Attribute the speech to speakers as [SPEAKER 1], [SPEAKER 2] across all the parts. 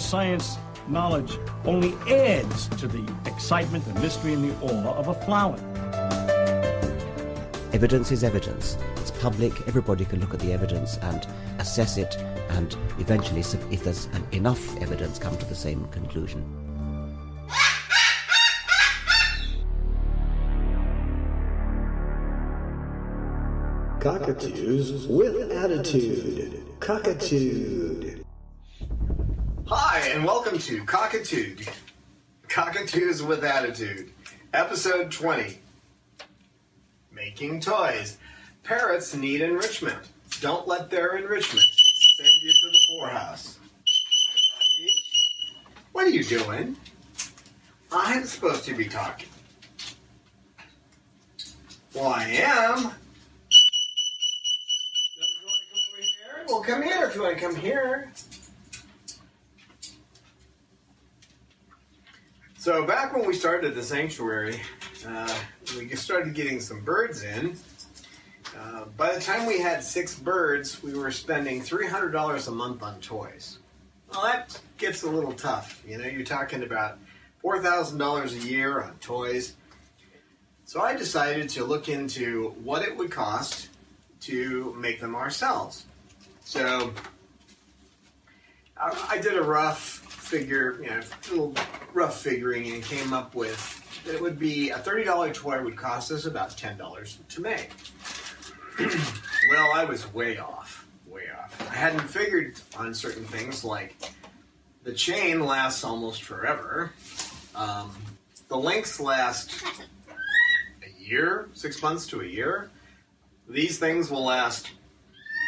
[SPEAKER 1] science knowledge only adds to the excitement, the mystery, and the awe of a flower.
[SPEAKER 2] Evidence is evidence. It's public. Everybody can look at the evidence and assess it, and eventually, if there's enough evidence, come to the same conclusion.
[SPEAKER 3] Cockatoos with attitude. Cockatoo.
[SPEAKER 4] Hi, and welcome to Cockatoo. Cockatoos with Attitude. Episode 20. Making toys. Parrots need enrichment. Don't let their enrichment send you to the poorhouse. What are you doing? I'm supposed to be talking. Well, I am. Well, come here if you want to come here. So back when we started the sanctuary, we started getting some birds in. By the time we had 6 birds, we were spending $300 a month on toys. Well, that gets a little tough. You know, you're talking about $4,000 a year on toys. So I decided to look into what it would cost to make them ourselves. So I did a rough figure, a little rough figuring, and came up with that it would be a $30 toy would cost us about $10 to make. Well, I was way off. I hadn't figured on certain things like the chain lasts almost forever. The links last a year, 6 months to a year. These things will last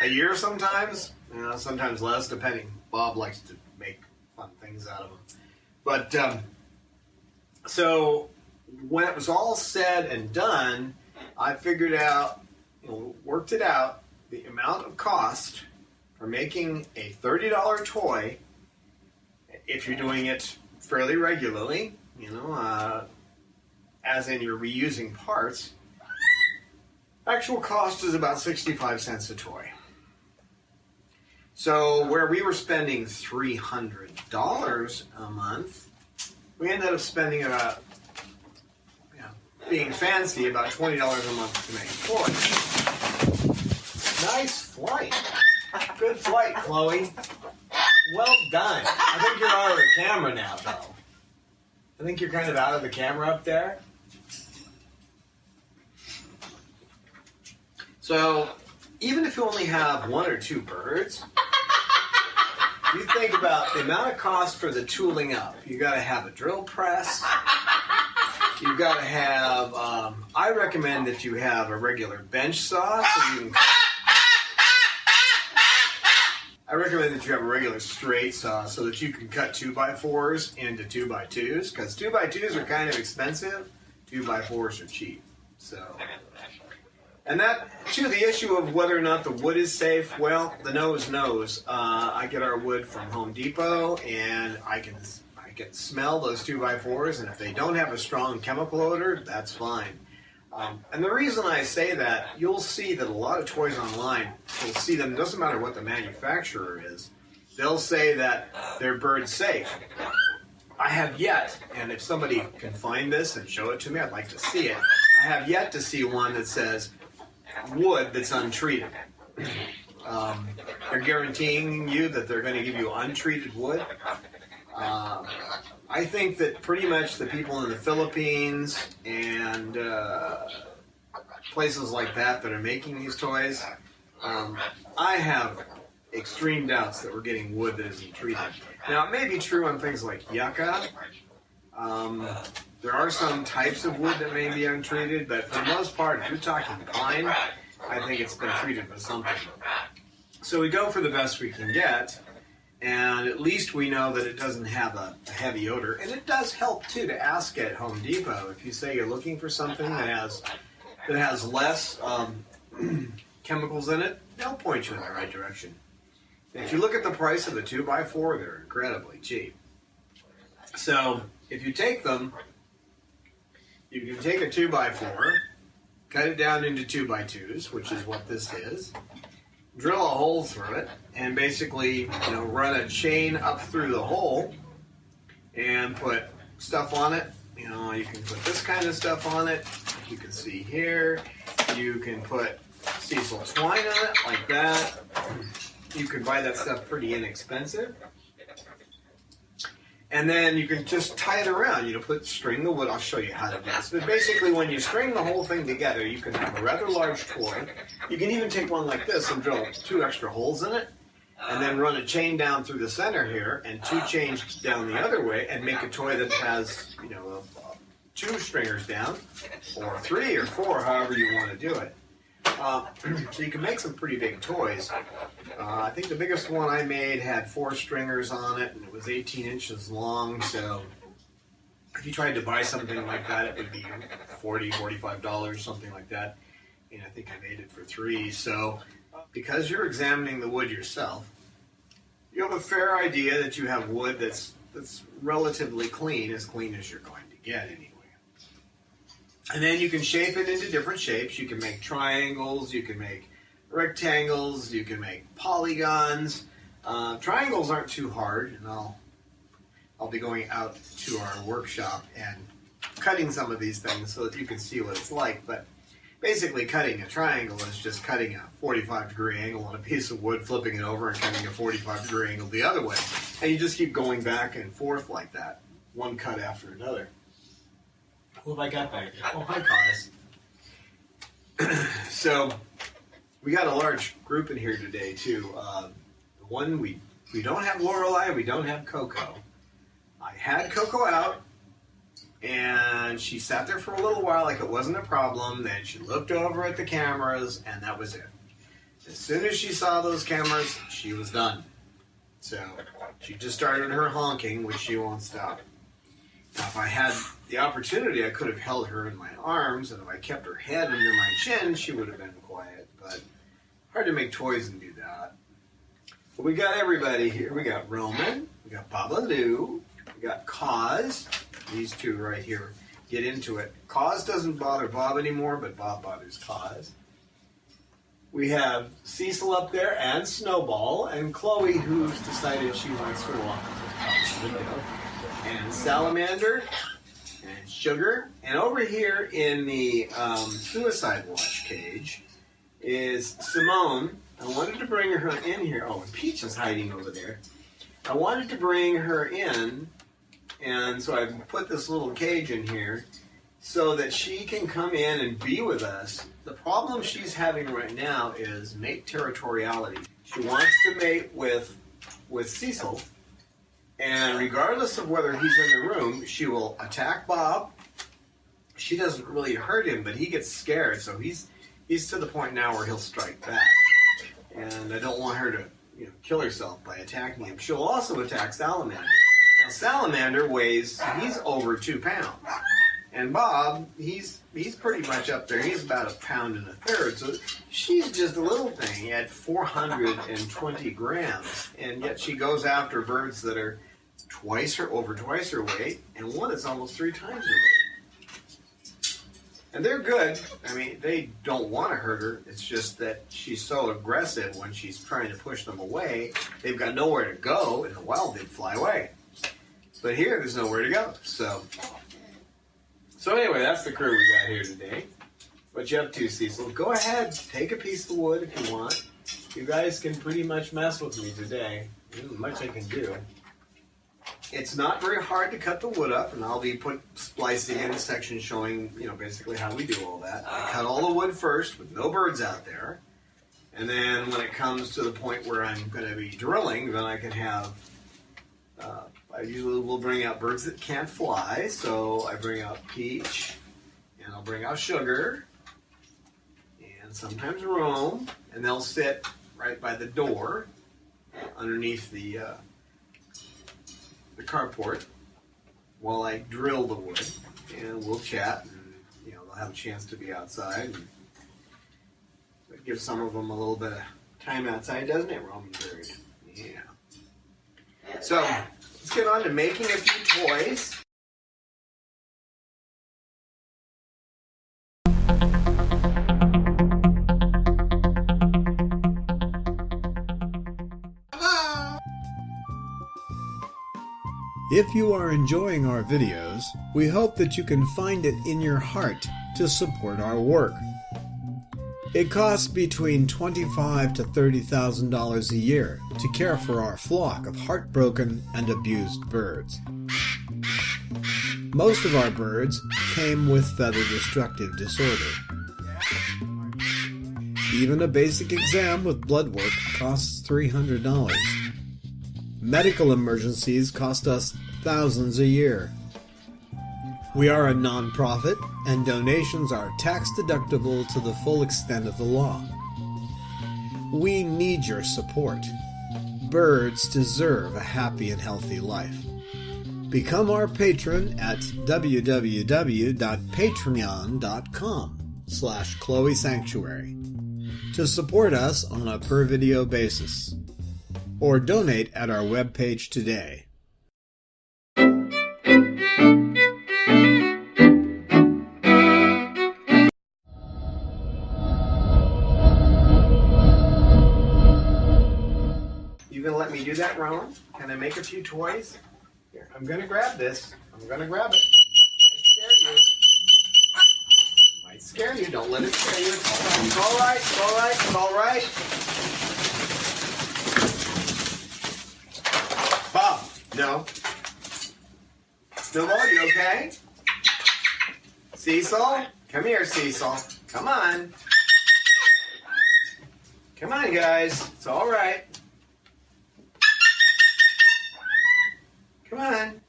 [SPEAKER 4] a year sometimes, sometimes less, depending. Bob likes to make fun things out of them. But, so, when it was all said and done, I figured out, worked it out, the amount of cost for making a $30 toy, if you're doing it fairly regularly, as in you're reusing parts, actual cost is about 65 cents a toy. So where we were spending $300 a month, we ended up spending about, being fancy, about $20 a month to make toys. Nice flight. Good flight, Chloe. Well done. I think you're out of the camera now, though. I think you're kind of out of the camera up there. So, even if you only have 1 or 2 birds, you think about the amount of cost for the tooling up. You got to have a drill press. You've got to have, I recommend that you have a regular bench saw. So you can I recommend that you have a regular straight saw so that you can cut 2x4s into 2x2s, because 2x2s are kind of expensive, 2x4s are cheap. So, and that, to the issue of whether or not the wood is safe, well, the nose knows. I get our wood from Home Depot, and I can smell those 2x4s, and if they don't have a strong chemical odor, that's fine. And the reason I say that, you'll see that a lot of toys online, you'll see them, doesn't matter what the manufacturer is, they'll say that they're bird safe. I have yet, and if somebody can find this and show it to me, I'd like to see it. I have yet to see one that says wood that's untreated. They're guaranteeing you that they're going to give you untreated wood. I think that pretty much the people in the Philippines and places like that are making these toys, I have extreme doubts that we're getting wood that isn't treated. Now, it may be true on things like yucca. There are some types of wood that may be untreated, but for the most part, if you're talking pine, I think it's been treated with something. So we go for the best we can get. And at least we know that it doesn't have a heavy odor. And it does help, too, to ask at Home Depot. If you say you're looking for something that has less chemicals in it, they'll point you in the right direction. And if you look at the price of the 2x4, they're incredibly cheap. So if you take them, you can take a 2x4, cut it down into 2x2s, which is what this is. drill a hole through it, and basically, run a chain up through the hole and put stuff on it. You can put this kind of stuff on it. You can see here. You can put sisal twine on it like that. You can buy that stuff pretty inexpensive. And then you can just tie it around, string the wood. I'll show you how to do this. But basically, when you string the whole thing together, you can have a rather large toy. You can even take one like this and drill 2 extra holes in it, and then run a chain down through the center here, and 2 chains down the other way, and make a toy that has, 2 stringers down, or 3 or 4, however you want to do it. So you can make some pretty big toys. I think the biggest one I made had 4 stringers on it, and it was 18 inches long. So if you tried to buy something like that, it would be $40, $45, something like that. And I think I made it for 3. So because you're examining the wood yourself, you have a fair idea that you have wood that's relatively clean as you're going to get anyway. And then you can shape it into different shapes. You can make triangles, you can make rectangles, you can make polygons. Triangles aren't too hard, and I'll be going out to our workshop and cutting some of these things so that you can see what it's like. But basically, cutting a triangle is just cutting a 45-degree angle on a piece of wood, flipping it over, and cutting a 45-degree angle the other way. And you just keep going back and forth like that, one cut after another. What have I got back there? Oh, hi, Cause. So, we got a large group in here today, too. One, we don't have Lorelei, we don't have Coco. I had Coco out, and she sat there for a little while like it wasn't a problem. Then she looked over at the cameras, and that was it. As soon as she saw those cameras, she was done. So, she just started her honking, which she won't stop. Now, if I had the opportunity, I could have held her in my arms, and if I kept her head under my chin, she would have been quiet. But hard to make toys and do that. But we got everybody here. We got Roman, we got Babaloo, we got Cause. These 2 right here get into it. Cause doesn't bother Bob anymore, but Bob bothers Cause. We have Cecil up there, and Snowball, and Chloe, who's decided she wants to walk up the window. And Salamander, and Sugar, and over here in the Suicide Watch cage is Simone. I wanted to bring her in here. Oh, and Peach is hiding over there. I wanted to bring her in, and so I put this little cage in here so that she can come in and be with us. The problem she's having right now is mate territoriality. She wants to mate with Cecil. And regardless of whether he's in the room, she will attack Bob. She doesn't really hurt him, but he gets scared. So he's to the point now where he'll strike back. And I don't want her to kill herself by attacking him. She'll also attack Salamander. Now Salamander he's over 2 pounds. And Bob, he's pretty much up there. He's about 1.33 pounds. So she's just a little thing at 420 grams. And yet she goes after birds that are over twice her weight, and one that's almost 3 times her weight. And they're good. I mean, they don't want to hurt her. It's just that she's so aggressive when she's trying to push them away. They've got nowhere to go. In the wild, they'd fly away. But here, there's nowhere to go. So anyway, that's the crew we got here today. What you up to, Cecil? Go ahead, take a piece of wood if you want. You guys can pretty much mess with me today. There isn't much I can do. It's not very hard to cut the wood up, and I'll be splicing in a section showing, basically how we do all that. I cut all the wood first with no birds out there, and then when it comes to the point where I'm going to be drilling, then I can have, I usually will bring out birds that can't fly, so I bring out Peach, and I'll bring out Sugar, and sometimes Rome, and they'll sit right by the door underneath the carport while I drill the wood, and we'll chat, and they'll have a chance to be outside. And it gives some of them a little bit of time outside, doesn't it, Roman Bird? Yeah. So let's get on to making a few toys.
[SPEAKER 3] If you are enjoying our videos, we hope that you can find it in your heart to support our work. It costs between $25,000 to $30,000 a year to care for our flock of heartbroken and abused birds. Most of our birds came with feather destructive disorder. Even a basic exam with blood work costs $300. Medical emergencies cost us thousands a year. We are a non-profit, and donations are tax-deductible to the full extent of the law. We need your support. Birds deserve a happy and healthy life. Become our patron at www.patreon.com/Chloe Sanctuary to support us on a per-video basis, or donate at our webpage today.
[SPEAKER 4] You gonna let me do that, Ron? Can I make a few toys? Here, I'm gonna grab this. I'm gonna grab it. It might scare you. Don't let it scare you. It's all right. It's all right. It's all right. Bob, no. No, you okay? Cecil, come here, Cecil. Come on. Come on, guys. It's all right. Come on.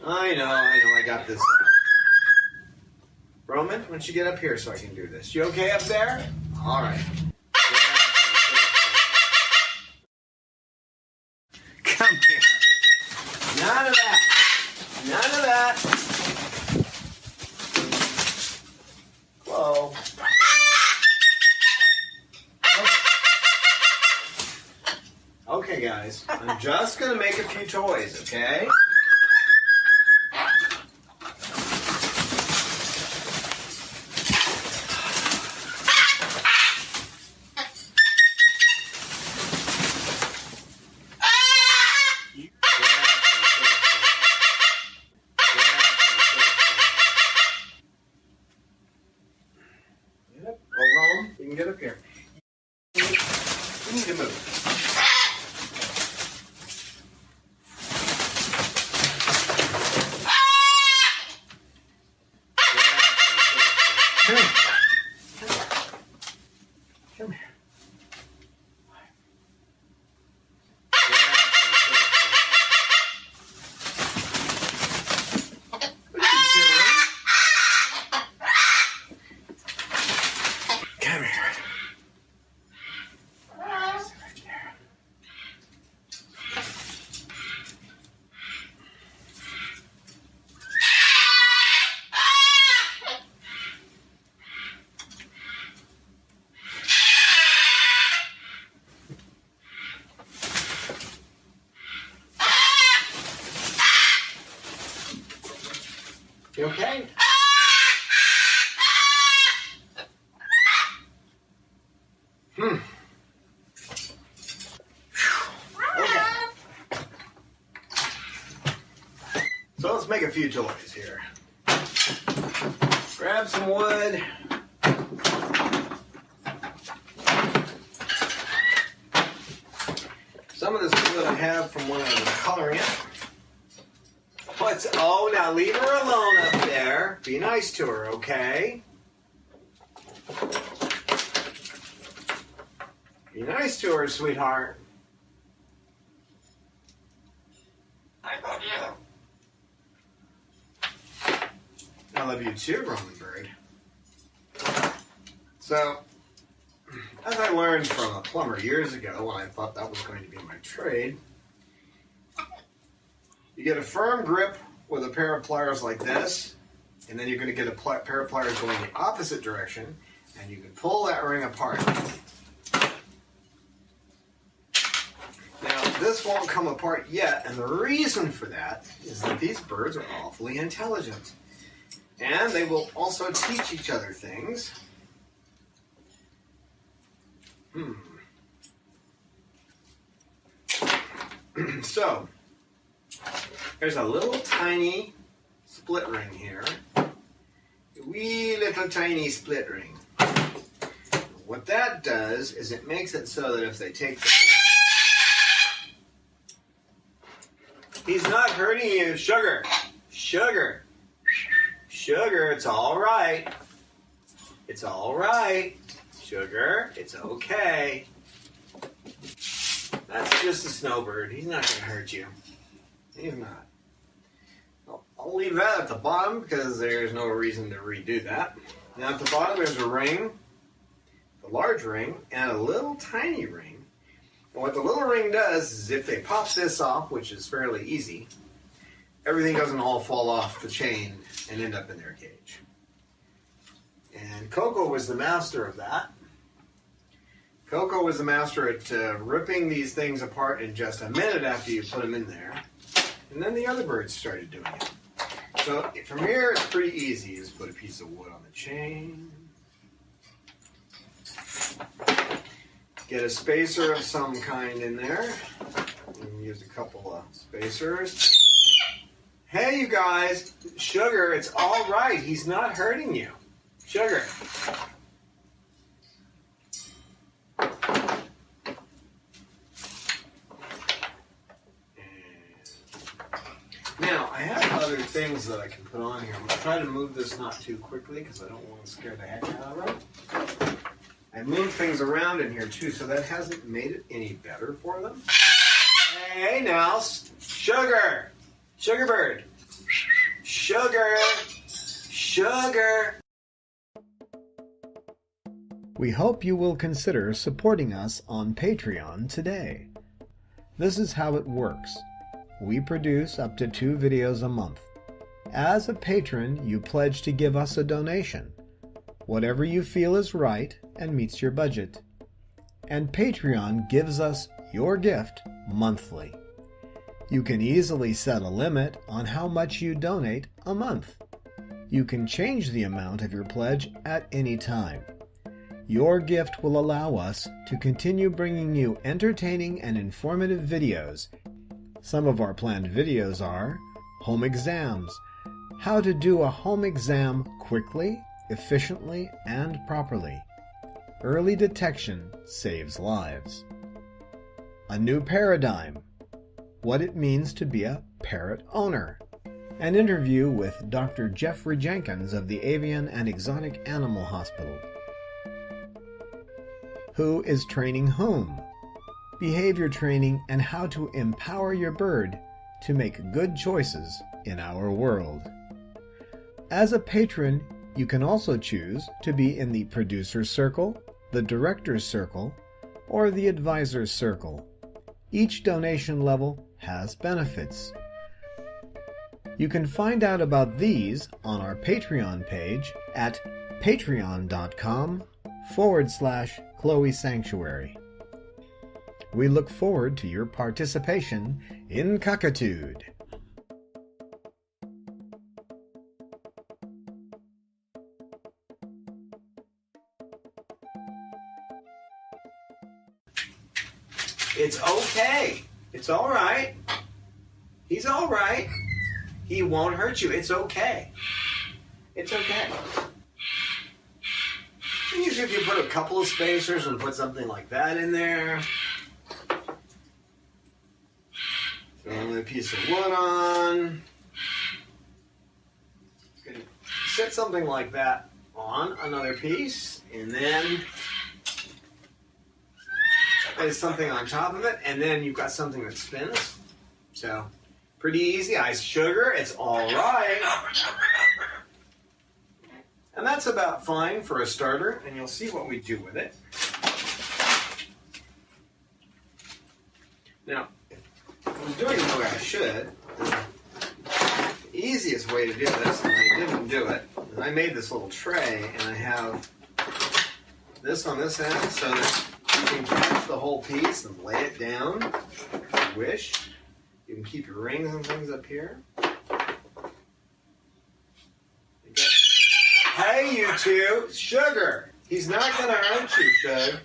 [SPEAKER 4] I know, I got this. Roman, why don't you get up here so I can do this? You okay up there? All right. Come here. None of that. None of that. Whoa. Okay, guys, I'm just going to make a few toys, okay? Yep. Oh, Rome, you can get up here. You need to move. Come here. What are you doing? Come here. Sit right there. You okay? Okay. So let's make a few toys here. Grab some wood. Some of this wood I have from when I was coloring it. Oh, now leave her alone up there. Be nice to her, okay? Be nice to her, sweetheart. I love you. I love you too, Roman Bird. So, as I learned from a plumber years ago when I thought that was going to be my trade, you get a firm grip with a pair of pliers like this, and then you're going to get a pair of pliers going the opposite direction, and you can pull that ring apart. Now, this won't come apart yet, and the reason for that is that these birds are awfully intelligent. And they will also teach each other things. So, there's a little tiny split ring here. A wee little tiny split ring. What that does is it makes it so that if they take the... He's not hurting you. Sugar. Sugar. Sugar, it's all right. It's all right. Sugar, it's okay. That's just a snowbird. He's not going to hurt you. He's not. I'll leave that at the bottom because there's no reason to redo that. Now at the bottom there's a ring, a large ring, and a little tiny ring. And what the little ring does is if they pop this off, which is fairly easy, everything doesn't all fall off the chain and end up in their cage. And Coco was the master of that. Coco was the master at ripping these things apart in just a minute after you put them in there. And then the other birds started doing it. So from here, it's pretty easy. You just put a piece of wood on the chain. Get a spacer of some kind in there. And use a couple of spacers. Hey, you guys. Sugar, it's all right. He's not hurting you. Sugar. Now, I have other things that I can put on here. I'm going to try to move this not too quickly because I don't want to scare the heck out of them. I moved things around in here too, so that hasn't made it any better for them. Hey now, Sugar! Sugar bird! Sugar! Sugar!
[SPEAKER 3] We hope you will consider supporting us on Patreon today. This is how it works. We produce up to 2 videos a month. As a patron, you pledge to give us a donation, whatever you feel is right and meets your budget. And Patreon gives us your gift monthly. You can easily set a limit on how much you donate a month. You can change the amount of your pledge at any time. Your gift will allow us to continue bringing you entertaining and informative videos. Some of our planned videos are home exams, how to do a home exam quickly, efficiently, and properly. Early detection saves lives. A new paradigm, what it means to be a parrot owner. An interview with Dr. Jeffrey Jenkins of the Avian and Exotic Animal Hospital. Who is training whom? Behavior training and how to empower your bird to make good choices in our world. As a patron, you can also choose to be in the producer's circle, the director's circle, or the advisor's circle. Each donation level has benefits. You can find out about these on our Patreon page at patreon.com/Chloe Sanctuary. We look forward to your participation in Cockatooed.
[SPEAKER 4] It's okay. It's all right. He's all right. He won't hurt you. It's okay. It's okay. And usually if you put a couple of spacers and put something like that in there, throw a piece of wood on, you can set something like that on another piece, and then there's something on top of it, and then you've got something that spins. So, pretty easy. Ice sugar, it's all right. And that's about fine for a starter, and you'll see what we do with it. Now, if I was doing it the way I should, the easiest way to do this, and I didn't do it, is I made this little tray, and I have this on this end, so that you can catch the whole piece and lay it down if you wish. You can keep your rings and things up here. Hey, you two! Sugar! He's not going to hurt you, Shug.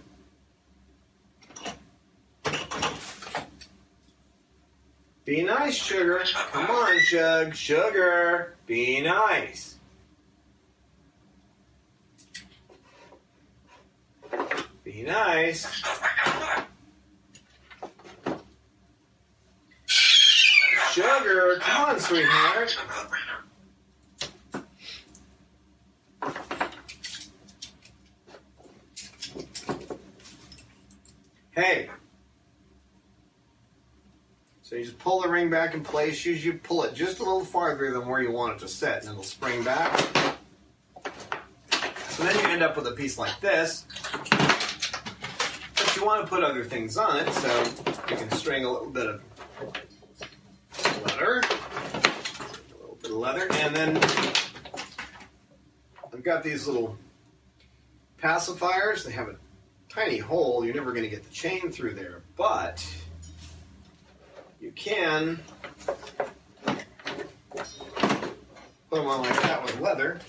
[SPEAKER 4] Be nice, Sugar. Come on, Shug. Sugar, be nice. Be nice. Sugar, come on, sweetheart. Hey. So you just pull the ring back in place. Usually you pull it just a little farther than where you want it to sit, and it'll spring back. So then you end up with a piece like this. But you want to put other things on it, so you can string a little bit of leather, and then I've got these little pacifiers. They have a tiny hole. You're never going to get the chain through there, but you can put them on like that with leather.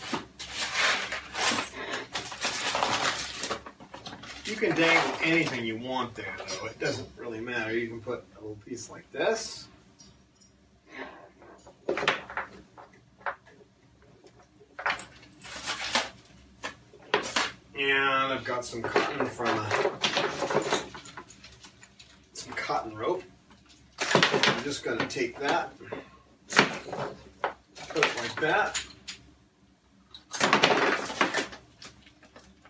[SPEAKER 4] You can dangle anything you want there, though. It doesn't really matter. You can put a little piece like this. And I've got some cotton from some cotton rope. I'm just going to take that, put it like that.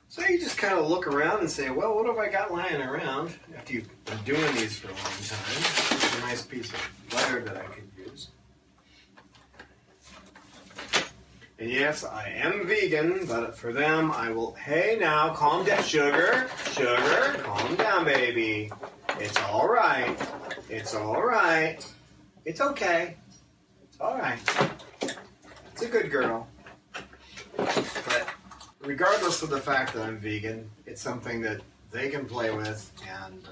[SPEAKER 4] So you just kind of look around and say, well, what have I got lying around? After you've been doing these for a long time, it's a nice piece of leather that I could use. And yes, I am vegan, but for them, I will, hey now, calm down, Sugar, Sugar, calm down, baby. It's all right. It's all right. It's okay. It's all right. It's a good girl. But regardless of the fact that I'm vegan, it's something that they can play with, and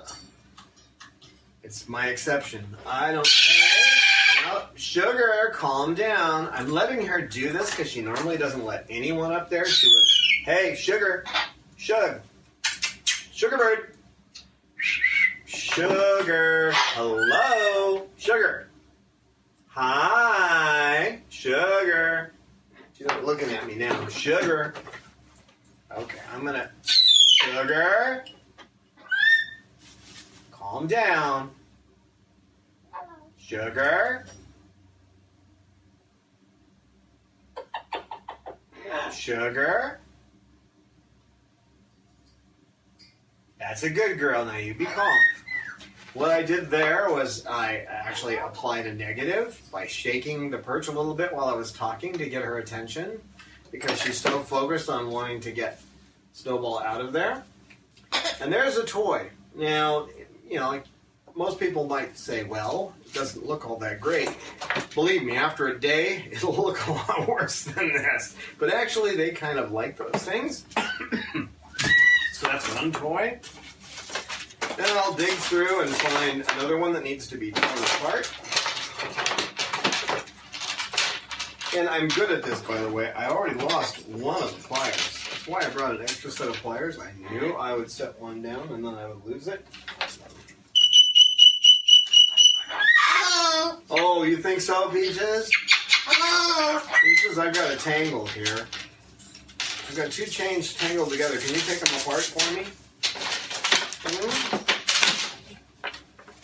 [SPEAKER 4] it's my exception. I don't... Hey, Sugar, calm down. I'm letting her do this because she normally doesn't let anyone up there do it. Hey, Sugar. Sugar bird. Sugar. Hello. Sugar. Hi. Sugar. She's not looking at me now. Sugar. Okay, I'm going to... Sugar. Calm down. Sugar. Sugar. That's a good girl. Now you be calm. What I did there was I actually applied a negative by shaking the perch a little bit while I was talking to get her attention, because she's so focused on wanting to get Snowball out of there. And there's a toy. Now, you know, like most people might say, well, it doesn't look all that great. Believe me, after a day, it'll look a lot worse than this. But actually, they kind of like those things. So that's one toy. Then I'll dig through and find another one that needs to be torn apart. And I'm good at this, by the way. I already lost one of the pliers. That's why I brought an extra set of pliers. I knew I would set one down and then I would lose it. Oh, you think so, Peaches? Peaches, I've got a tangle here. I've got two chains tangled together. Can you take them apart for me?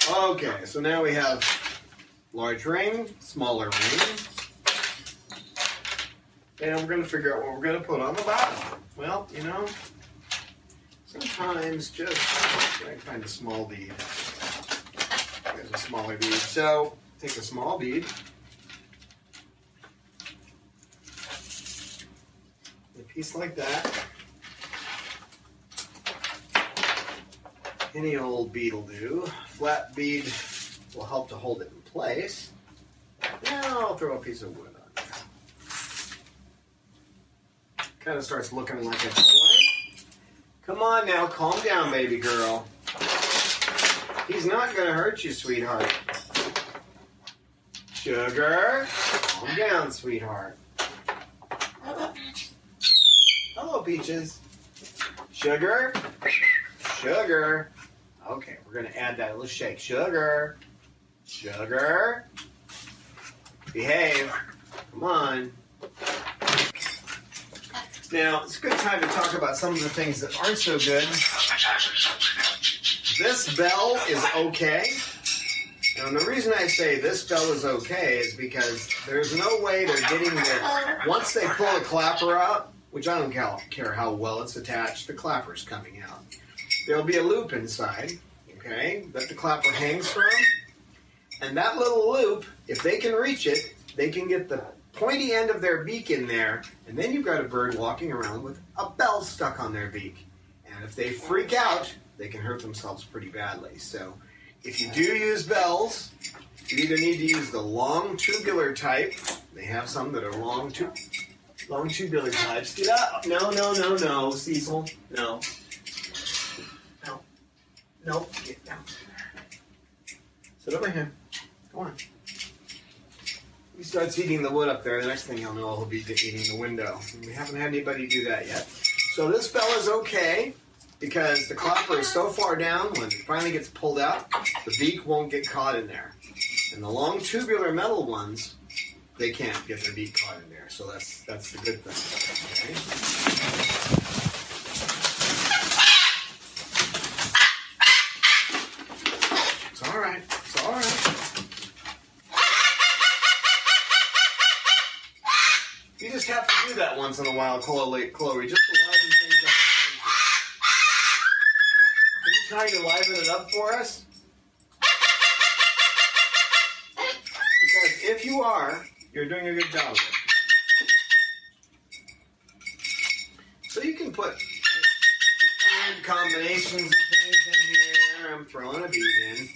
[SPEAKER 4] Okay, so now we have large ring, smaller ring. And we're going to figure out what we're going to put on the bottom. Well, you know, sometimes just try and find a small bead. There's a smaller bead. So take a small bead. A piece like that. Any old bead will do. Flat bead will help to hold it in place. Now I'll throw a piece of wood on there. Kind of starts looking like a toy. Come on now, calm down, baby girl. He's not going to hurt you, sweetheart. Sugar, calm down, sweetheart. Hello, Peaches. Sugar, sugar. Okay, we're going to add that little shake. Sugar, Sugar. Behave. Come on. Now, it's a good time to talk about some of the things that aren't so good. This bell is okay. And the reason I say this bell is okay is because there's no way they're getting there. Once they pull the clapper out, which I don't care how well it's attached, the clapper's coming out. There'll be a loop inside, okay, that the clapper hangs from. And that little loop, if they can reach it, they can get the pointy end of their beak in there, and then you've got a bird walking around with a bell stuck on their beak. And if they freak out, they can hurt themselves pretty badly. So if you do use bells, you either need to use the long tubular type. They have some that are long tubular types. Get up! No, Cecil. No. Get down. Sit over here. Come on. He starts eating the wood up there. The next thing you'll know, he'll be eating the window. And we haven't had anybody do that yet. So this bell is okay because the clapper is so far down, when it finally gets pulled out, the beak won't get caught in there. And the long tubular metal ones, they can't get their beak caught in there. So that's the good thing. Okay? It's all right. It's all right. You just have to do that once in a while, Chloe, just to liven things up. Are you trying to liven it up for us? Because if you are, you're doing a good job of it. So you can put combinations of things in here. I'm throwing a bead in.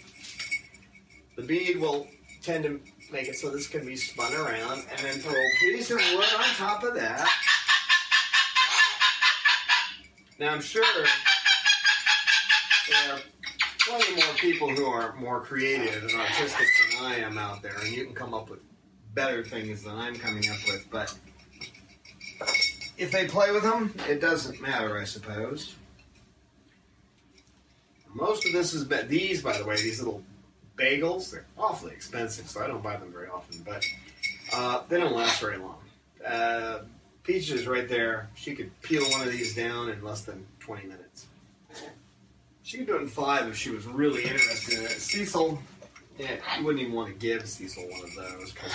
[SPEAKER 4] The bead will tend to make it so this can be spun around, and then throw a piece of wood on top of that. Now I'm sure there are plenty more people who are more creative and artistic than I am out there, and you can come up with better things than I'm coming up with, but if they play with them, it doesn't matter, I suppose. Most of this is these, by the way, these little bagels, they're awfully expensive, so I don't buy them very often, but they don't last very long. Peaches right there, she could peel one of these down in less than 20 minutes. She could do it in 5 if she was really interested in it. Cecil, you wouldn't even want to give Cecil one of those because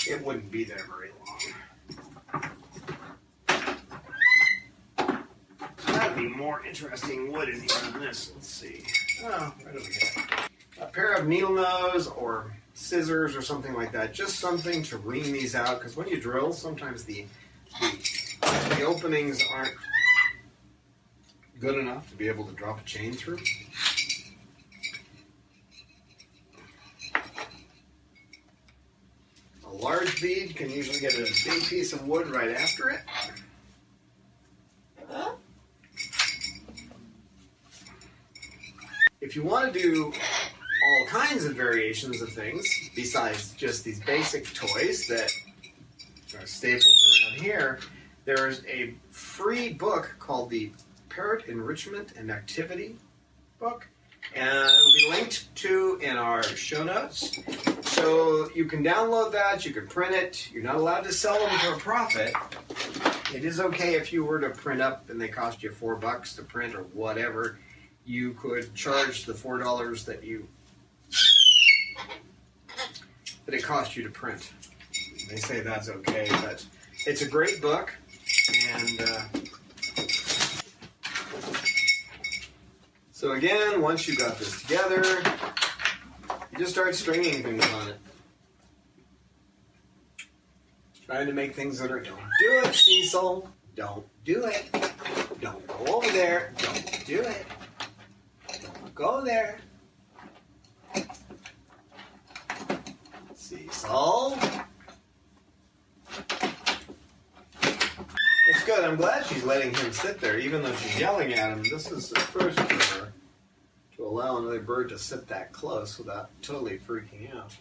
[SPEAKER 4] it wouldn't be there very long. That'd be more interesting wood in here than this. Let's see. Oh, right over here. A pair of needle nose or scissors or something like that. Just something to ream these out, because when you drill, sometimes the openings aren't good enough to be able to drop a chain through. A large bead can usually get a big piece of wood right after it. If you want to do all kinds of variations of things besides just these basic toys that are staples around here, there's a free book called the Parrot Enrichment and Activity book, and it'll be linked to in our show notes. So you can download that, you can print it. You're not allowed to sell them for a profit. It is okay if you were to print up and they cost you $4 to print or whatever. You could charge the $4 that it cost you to print. They say that's okay, but it's a great book, and so again, once you got this together, you just start stringing things on it. Trying to make things that are, don't do it, Cecil. Don't do it. Don't go over there. Don't do it. Don't go there. Cecil. It's good. I'm glad she's letting him sit there, even though she's yelling at him. This is the first for her to allow another bird to sit that close without totally freaking out.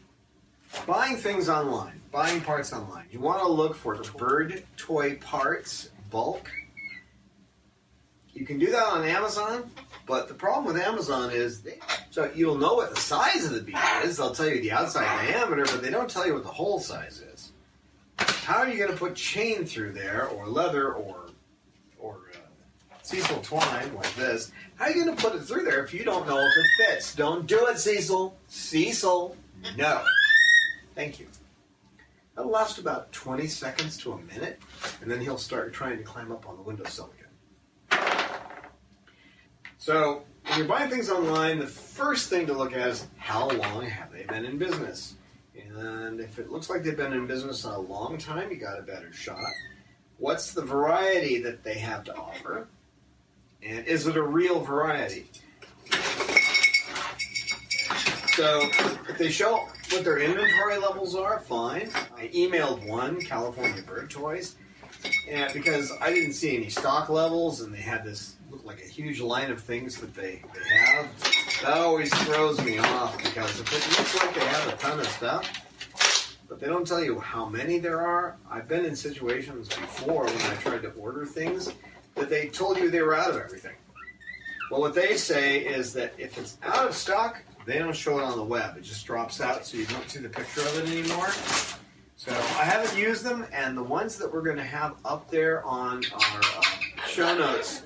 [SPEAKER 4] Buying things online, buying parts online. You want to look for bird toy parts, bulk. You can do that on Amazon. But the problem with Amazon is, so you'll know what the size of the bead is. They'll tell you the outside diameter, but they don't tell you what the hole size is. How are you going to put chain through there, or leather, or Cecil twine like this? How are you going to put it through there if you don't know if it fits? Don't do it, Cecil. Cecil, no. Thank you. That'll last about 20 seconds to a minute, and then he'll start trying to climb up on the windowsill again. So, when you're buying things online, the first thing to look at is how long have they been in business? And if it looks like they've been in business a long time, you got a better shot. What's the variety that they have to offer? And is it a real variety? So, if they show what their inventory levels are, fine. I emailed one, California Bird Toys, and because I didn't see any stock levels, and they had this, looked like a huge line of things that they have. That always throws me off, because if it looks like they have a ton of stuff, but they don't tell you how many there are. I've been in situations before when I tried to order things that they told you they were out of everything. Well, what they say is that if it's out of stock, they don't show it on the web. It just drops out, so you don't see the picture of it anymore. So I haven't used them, and the ones that we're going to have up there on our show notes,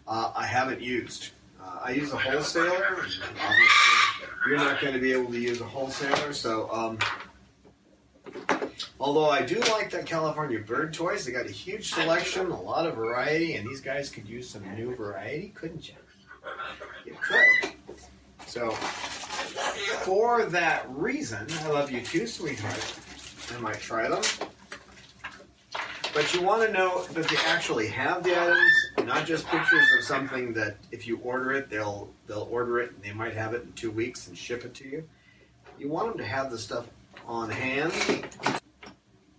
[SPEAKER 4] I haven't used. I use a wholesaler, and obviously you're not going to be able to use a wholesaler. So, although I do like that California Bird Toys, they got a huge selection, a lot of variety, and these guys could use some new variety, couldn't you? You could. So, for that reason, I love you too, sweetheart. I might try them. But you want to know that they actually have the items, not just pictures of something that if you order it, they'll order it and they might have it in 2 weeks and ship it to you. You want them to have the stuff on hand.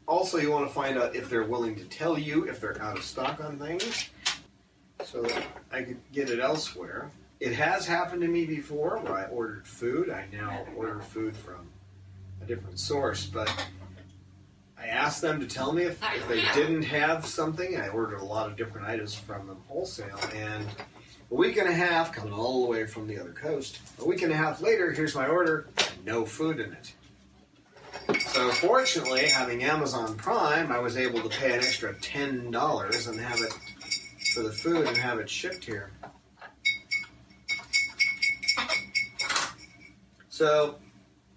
[SPEAKER 4] Also, you want to find out if they're willing to tell you if they're out of stock on things, so that I could get it elsewhere. It has happened to me before where I ordered food. I now order food from a different source, but I asked them to tell me if they didn't have something. I ordered a lot of different items from them wholesale, and a week and a half, coming all the way from the other coast, a week and a half later, here's my order, no food in it. So fortunately, having Amazon Prime, I was able to pay an extra $10 and have it for the food and have it shipped here. So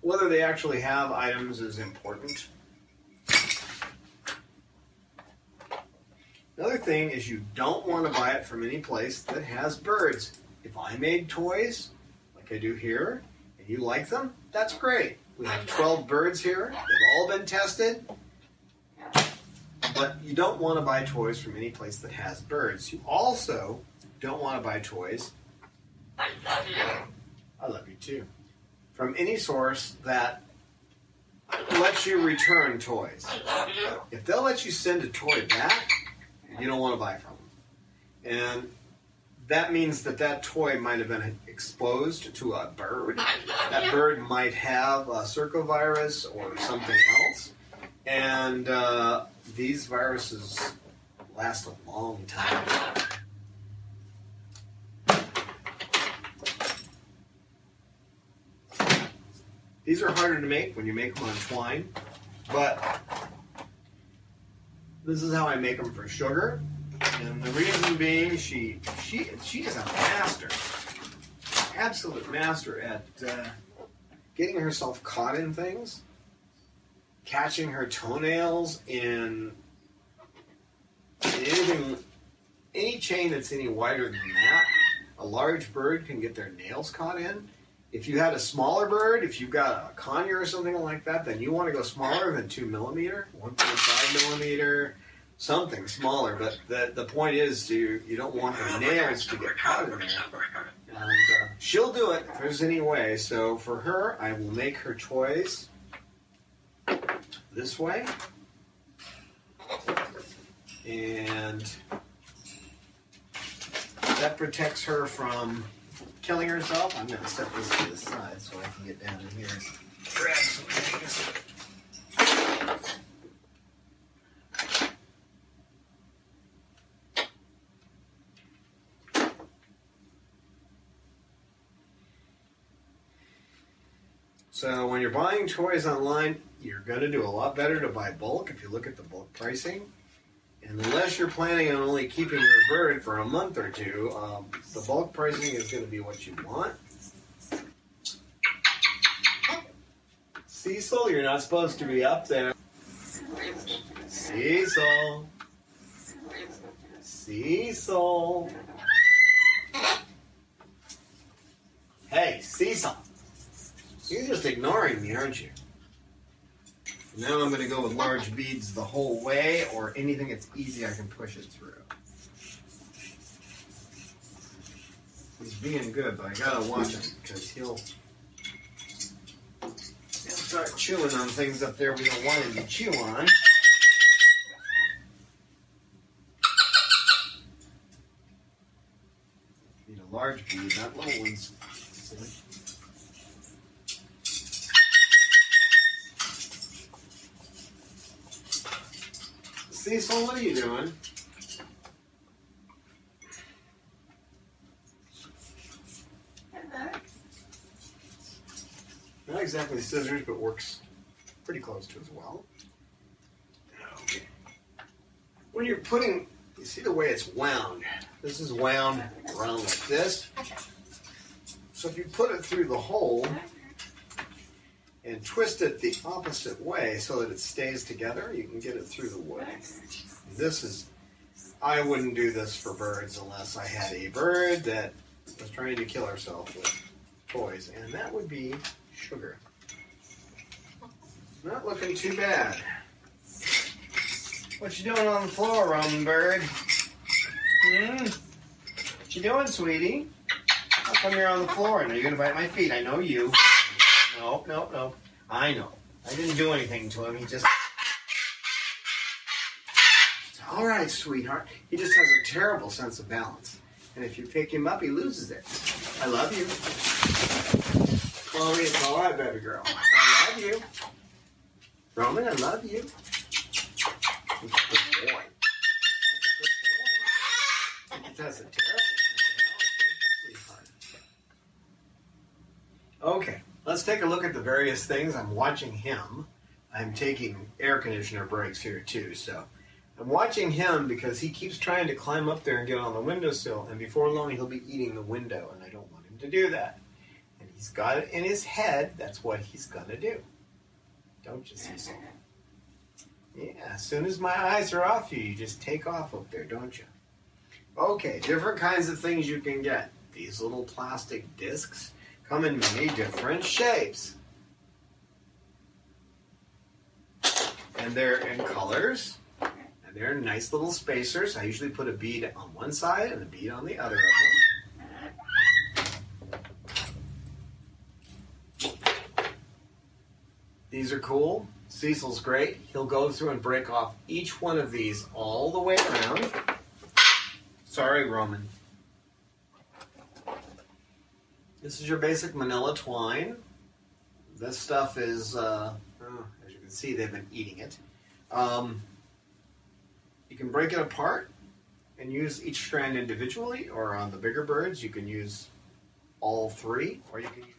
[SPEAKER 4] whether they actually have items is important. Another thing is you don't want to buy it from any place that has birds. If I made toys, like I do here, and you like them, that's great. We have 12 birds here. They've all been tested. But you don't want to buy toys from any place that has birds. You also don't want to buy toys, I love you too, from any source that lets you return toys. If they'll let you send a toy back, you don't want to buy from them. And that means that that toy might have been exposed to a bird. That bird might have a circovirus or something else. And these viruses last a long time. These are harder to make when you make them on twine, but this is how I make them for sugar. And the reason being, she is a master, absolute master at getting herself caught in things, catching her toenails in anything, any chain that's any wider than that. A large bird can get their nails caught in. If you had a smaller bird, if you've got a conure or something like that, then you want to go smaller than 2 millimeter, 1.5 millimeter, something smaller. But the point is, you don't want the nails to get caught in there. And she'll do it if there's any way. So for her, I will make her toys this way. And that protects her from killing herself. I'm going to set this to the side so I can get down in here and grab some things. So when you're buying toys online, you're going to do a lot better to buy bulk if you look at the bulk pricing. And unless you're planning on only keeping your bird for a month or two, the bulk pricing is going to be what you want. Cecil, you're not supposed to be up there. Cecil. Cecil. Hey, Cecil. You're just ignoring me, aren't you? Now I'm going to go with large beads the whole way, or anything that's easy I can push it through. He's being good, but I gotta watch him because he'll start chewing on things up there we don't want him to chew on. Need a large bead, not little ones. Silly. Cecil, what are you doing? Not exactly scissors, but works pretty close to as well. Okay. When you're putting, you see the way it's wound. This is wound around like this. So if you put it through the hole and twist it the opposite way so that it stays together, you can get it through the wood. This is, I wouldn't do this for birds unless I had a bird that was trying to kill herself with toys, and that would be Sugar. Not looking too bad. What you doing on the floor, Roman bird? What you doing, sweetie? How come you're on the floor? Now you're gonna bite my feet. I know you. No, no, no. I know. I didn't do anything to him. He just... It's all right, sweetheart. He just has a terrible sense of balance. And if you pick him up, he loses it. I love you. Chloe, it's all right, baby girl. I love you. Roman, I love you. He's a good boy. He has a terrible sense of balance. Thank you, sweetheart. Okay, let's take a look at the various things. I'm watching him. I'm taking air conditioner breaks here too, so I'm watching him because he keeps trying to climb up there and get on the windowsill, and before long he'll be eating the window, and I don't want him to do that. And he's got it in his head, that's what he's gonna do. Don't you, Cecil? Yeah, as soon as my eyes are off you, you just take off up there, don't you? Okay, different kinds of things you can get. These little plastic discs come in many different shapes. And they're in colors. And they're nice little spacers. I usually put a bead on one side and a bead on the other of them. These are cool. Cecil's great. He'll go through and break off each one of these all the way around. Sorry, Roman. This is your basic manila twine. This stuff is, as you can see, they've been eating it. You can break it apart and use each strand individually, or on the bigger birds, you can use all three, or you can use...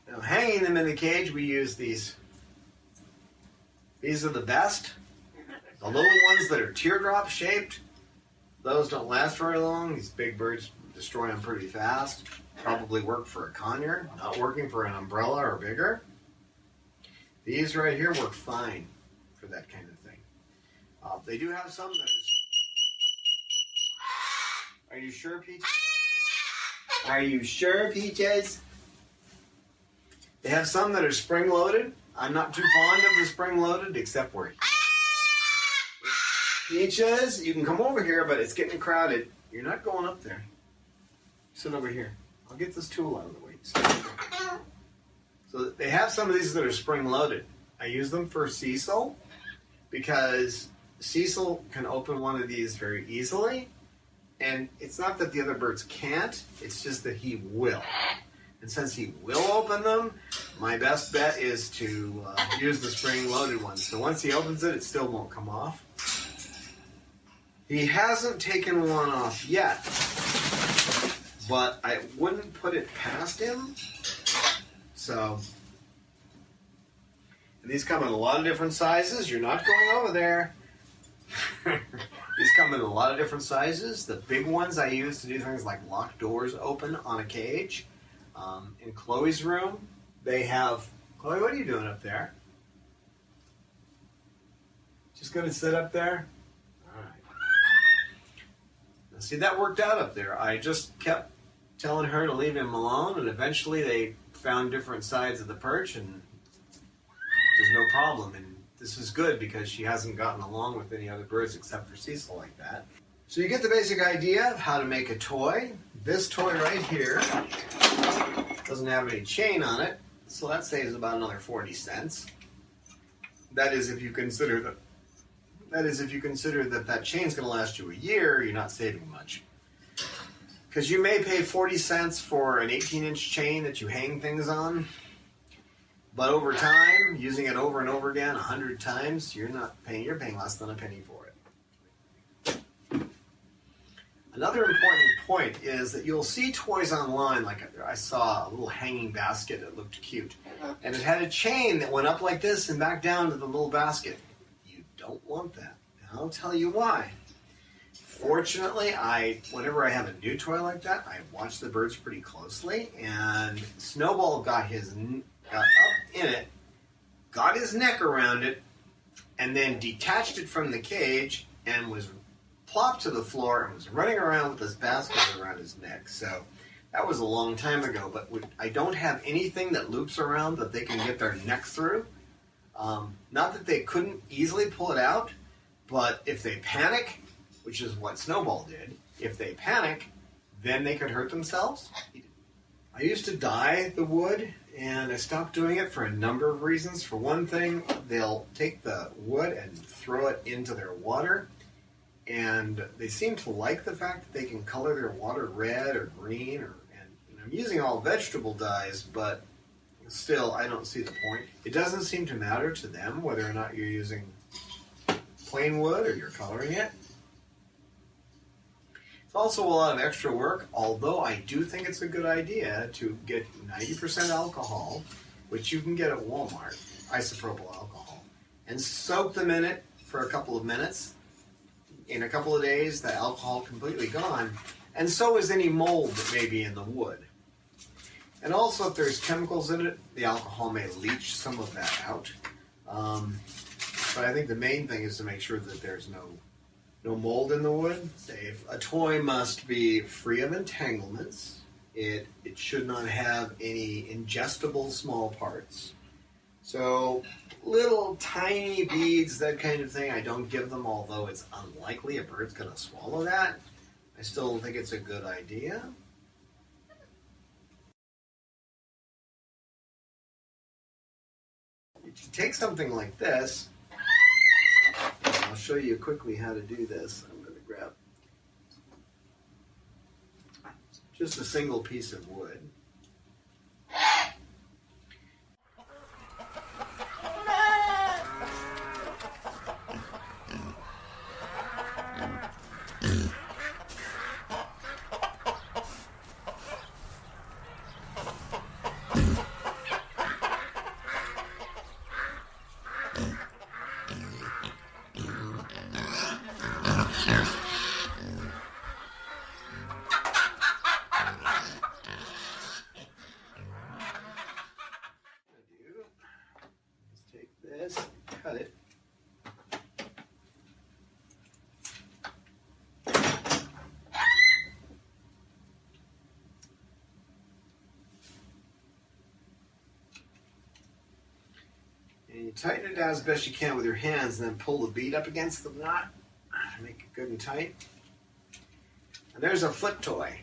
[SPEAKER 4] Now, hanging them in the cage, we use these. These are the best. The little ones that are teardrop shaped, those don't last very long. These big birds destroy them pretty fast. Probably work for a conure, not working for an umbrella or bigger. These right here work fine for that kind of thing. They do have some that are you sure, Peaches? Are you sure, Peaches? They have some that are spring-loaded. I'm not too fond of the spring-loaded, except where Peaches, you can come over here, but it's getting crowded. You're not going up there. Sit over here. I'll get this tool out of the way. So they have some of these that are spring-loaded. I use them for Cecil because Cecil can open one of these very easily. And it's not that the other birds can't, it's just that he will. And since he will open them, my best bet is to use the spring-loaded one. So once he opens it, it still won't come off. He hasn't taken one off yet, but I wouldn't put it past him. So And these come in a lot of different sizes. You're not going over there. These come in a lot of different sizes. The big ones I use to do things like lock doors open on a cage. In Chloe's room, they have... Chloe, what are you doing up there? Just going to sit up there? All right. Now, see, that worked out up there. I just kept telling her to leave him alone, and eventually they found different sides of the perch, and there's no problem. And this is good because she hasn't gotten along with any other birds except for Cecil like that. So you get the basic idea of how to make a toy. This toy right here doesn't have any chain on it, so that saves about another 40 cents. That is if you consider that chain's going to last you a year, you're not saving much. Because you may pay 40 cents for an 18-inch chain that you hang things on, but over time, using it over and over again 100 times, you're paying less than a penny for it. Another important point is that you'll see toys online, like I saw a little hanging basket that looked cute, and it had a chain that went up like this and back down to the little basket. You don't want that, and I'll tell you why. Fortunately, whenever I have a new toy like that, I watch the birds pretty closely, and Snowball got up in it, got his neck around it, and then detached it from the cage and was plopped to the floor and was running around with this basket around his neck. So that was a long time ago, but I don't have anything that loops around that they can get their neck through. Not that they couldn't easily pull it out, but if they panic, which is what Snowball did, if they panic, then they could hurt themselves. I used to dye the wood, and I stopped doing it for a number of reasons. For one thing, they'll take the wood and throw it into their water, and they seem to like the fact that they can color their water red or green, and I'm using all vegetable dyes, but still, I don't see the point. It doesn't seem to matter to them whether or not you're using plain wood or you're coloring it. It's also a lot of extra work, although I do think it's a good idea to get 90% alcohol, which you can get at Walmart, isopropyl alcohol, and soak them in it for a couple of minutes. In a couple of days, the alcohol completely gone, and so is any mold that may be in the wood. And also, if there's chemicals in it, the alcohol may leach some of that out. But I think the main thing is to make sure that there's no mold in the wood. A toy must be free of entanglements. It should not have any ingestible small parts. So little tiny beads, that kind of thing, I don't give them, although it's unlikely a bird's going to swallow that. I still think it's a good idea. If you take something like this, I'll show you quickly how to do this. I'm going to grab just a single piece of wood. Cut it. And you tighten it down as best you can with your hands, and then pull the bead up against the knot. Make it good and tight. And there's a foot toy.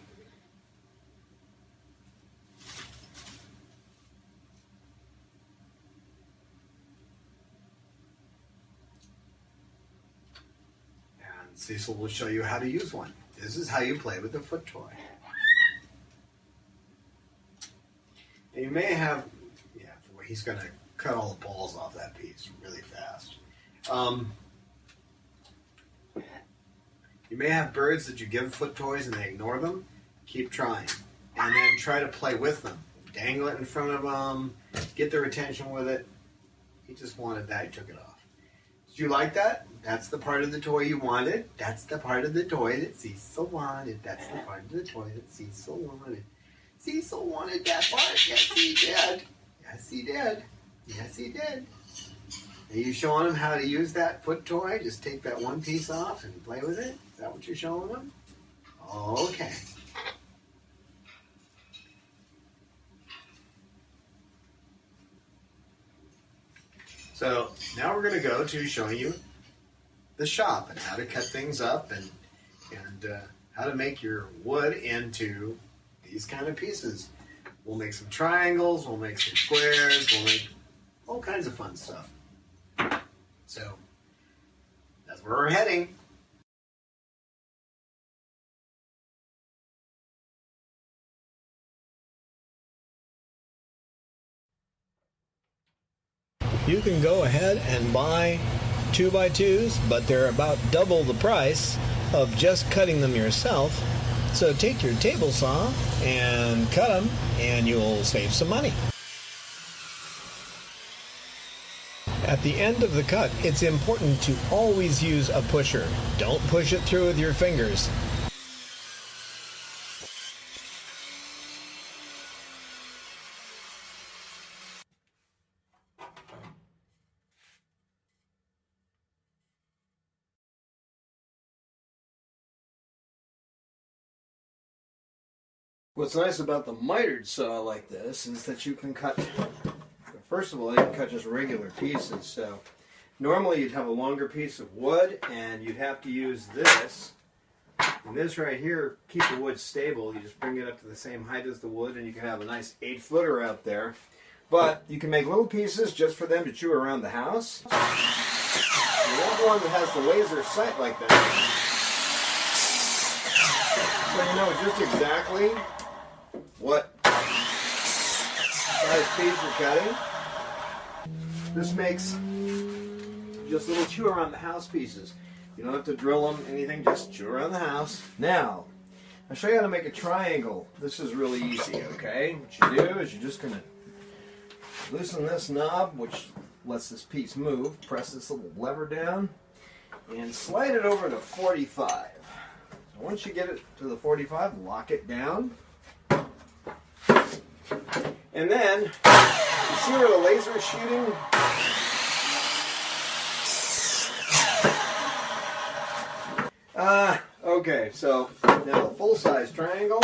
[SPEAKER 4] Cecil will show you how to use one. This is how you play with a foot toy. And you may have, he's going to cut all the balls off that piece really fast. You may have birds that you give foot toys and they ignore them. Keep trying. And then try to play with them. Dangle it in front of them. Get their attention with it. He just wanted that. He took it off. Did you like that? That's the part of the toy you wanted. That's the part of the toy that Cecil wanted. That's the part of the toy that Cecil wanted. Cecil wanted that part. Yes, he did. Yes, he did. Yes, he did. Are you showing him how to use that foot toy? Just take that one piece off and play with it? Is that what you're showing him? Okay. So now we're going to go to showing you the shop and how to cut things up and how to make your wood into these kind of pieces. We'll make some triangles, we'll make some squares, we'll make all kinds of fun stuff. So that's where we're heading.
[SPEAKER 3] You can go ahead and buy 2x2s, but they're about double the price of just cutting them yourself. So take your table saw and cut them, and you'll save some money. At the end of the cut, it's important to always use a pusher. Don't push it through with your fingers.
[SPEAKER 4] What's nice about the mitered saw like this is that you can cut, first of all, you can cut just regular pieces. So normally you'd have a longer piece of wood and you'd have to use this. And this right here keeps the wood stable. You just bring it up to the same height as the wood and you can have a nice 8-footer out there. But you can make little pieces just for them to chew around the house. You want one that has the laser sight like that. So you know just exactly what size piece you're cutting. This makes just little chew around the house pieces. You don't have to drill them, anything, just chew around the house. Now, I'll show you how to make a triangle. This is really easy, okay? What you do is you're just going to loosen this knob, which lets this piece move. Press this little lever down and slide it over to 45. So once you get it to the 45, lock it down. And then, you see where the laser is shooting? Okay, so now a full-size triangle.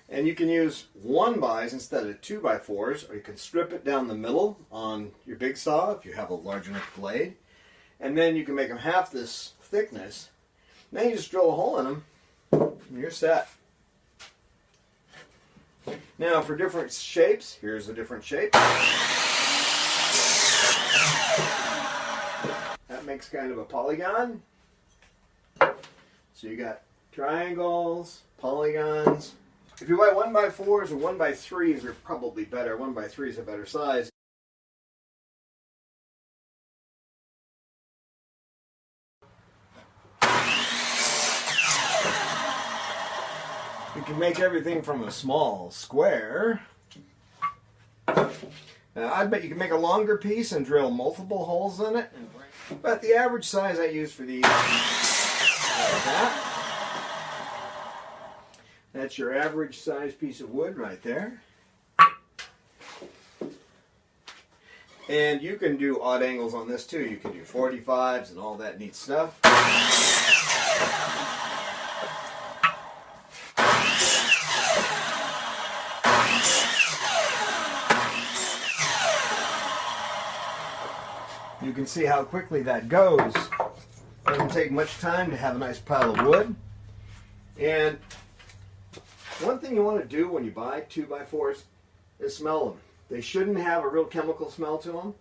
[SPEAKER 4] And you can use 1x instead of 2x4s, or you can strip it down the middle on your big saw if you have a large enough blade. And then you can make them half this thickness. Then you just drill a hole in them, and you're set. Now for different shapes, here's a different shape. That makes kind of a polygon. So you got triangles, polygons. If you buy 1x4s or 1x3s, they're probably better. 1x3 is a better size. You can make everything from a small square. I bet you can make a longer piece and drill multiple holes in it. But the average size I use for these is like that. That's your average size piece of wood right there. And you can do odd angles on this too. You can do 45s and all that neat stuff. You can see how quickly that goes. Doesn't take much time to have a nice pile of wood. And one thing you want to do when you buy 2x4s is smell them. They shouldn't have a real chemical smell to them.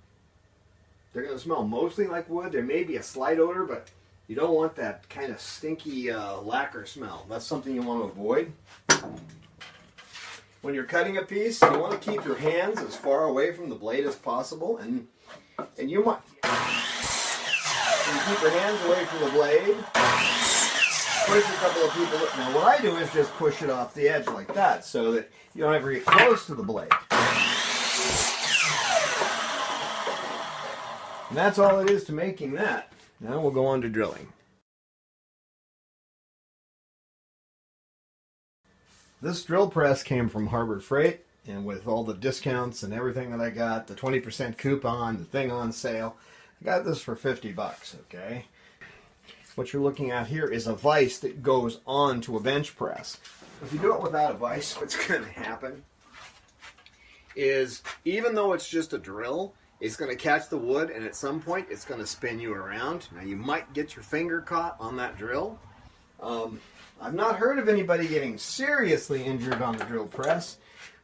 [SPEAKER 4] They're going to smell mostly like wood. There may be a slight odor, but you don't want that kind of stinky lacquer smell. That's something you want to avoid. When you're cutting a piece, you want to keep your hands as far away from the blade as possible, and you want you keep your hands away from the blade. What if a couple of people... Now, what I do is just push it off the edge like that so that you don't ever get close to the blade. And that's all it is to making that. Now we'll go on to drilling. This drill press came from Harbor Freight, and with all the discounts and everything that I got, the 20% coupon, the thing on sale, I got this for $50, okay? What you're looking at here is a vise that goes on to a bench press. If you do it without a vise, what's going to happen is, even though it's just a drill, it's going to catch the wood, and at some point it's going to spin you around. Now you might get your finger caught on that drill. I've not heard of anybody getting seriously injured on the drill press,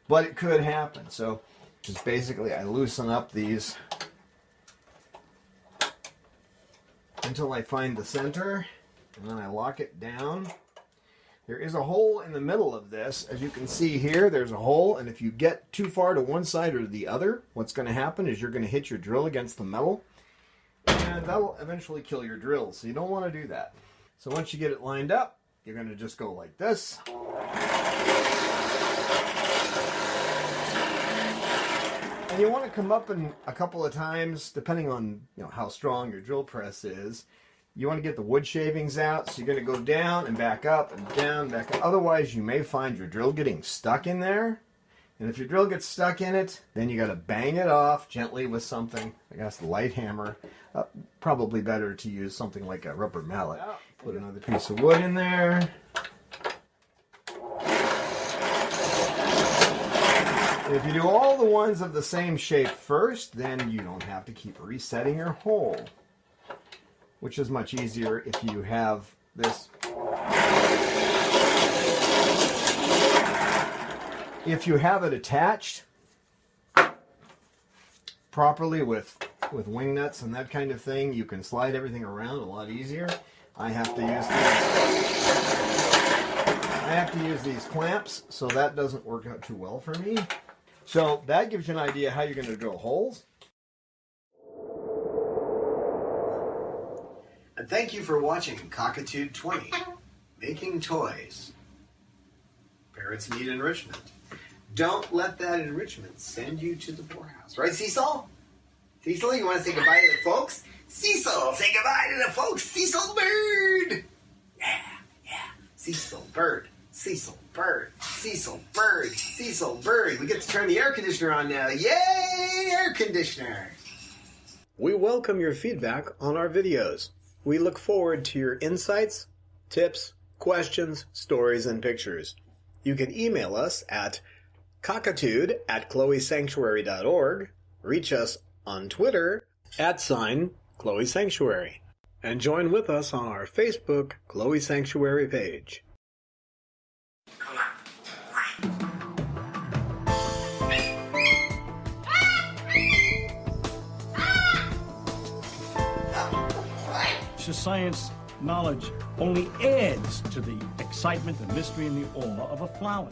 [SPEAKER 4] but it could happen. So just basically I loosen up these until I find the center, and then I lock it down. There is a hole in the middle of this. As you can see here, there's a hole, and if you get too far to one side or the other, what's going to happen is you're going to hit your drill against the metal, and that'll eventually kill your drill, so you don't want to do that. So once you get it lined up, you're going to just go like this. And you want to come up in a couple of times, depending on how strong your drill press is. You want to get the wood shavings out, so you're going to go down and back up and down, back up. Otherwise, you may find your drill getting stuck in there. And if your drill gets stuck in it, then you got to bang it off gently with something, I guess, a light hammer. Probably better to use something like a rubber mallet. Put another piece of wood in there. And if you do all the ones of the same shape first, then you don't have to keep resetting your hole, which is much easier if you have this. If you have it attached properly with wing nuts and that kind of thing, you can slide everything around a lot easier. I have to use these clamps, so that doesn't work out too well for me. So that gives you an idea how you're going to drill holes. And thank you for watching Cockatoo 20, making toys. Parrots need enrichment. Don't let that enrichment send you to the poorhouse. Right, Cecil? Cecil, you want to say goodbye to the folks? Cecil, say goodbye to the folks. Cecil Bird. Yeah. Cecil Bird. Cecil Bird. Cecil Bird. Cecil Bird. We get to turn the air conditioner on now. Yay, air conditioner. We welcome your feedback on our videos. We look forward to your insights, tips, questions, stories, and pictures. You can email us at cockatoo@chloesanctuary.org, reach us on Twitter @Chloe Sanctuary, and join with us on our Facebook Chloe Sanctuary page.
[SPEAKER 1] Science knowledge only adds to the excitement, the mystery, and the awe of a flower.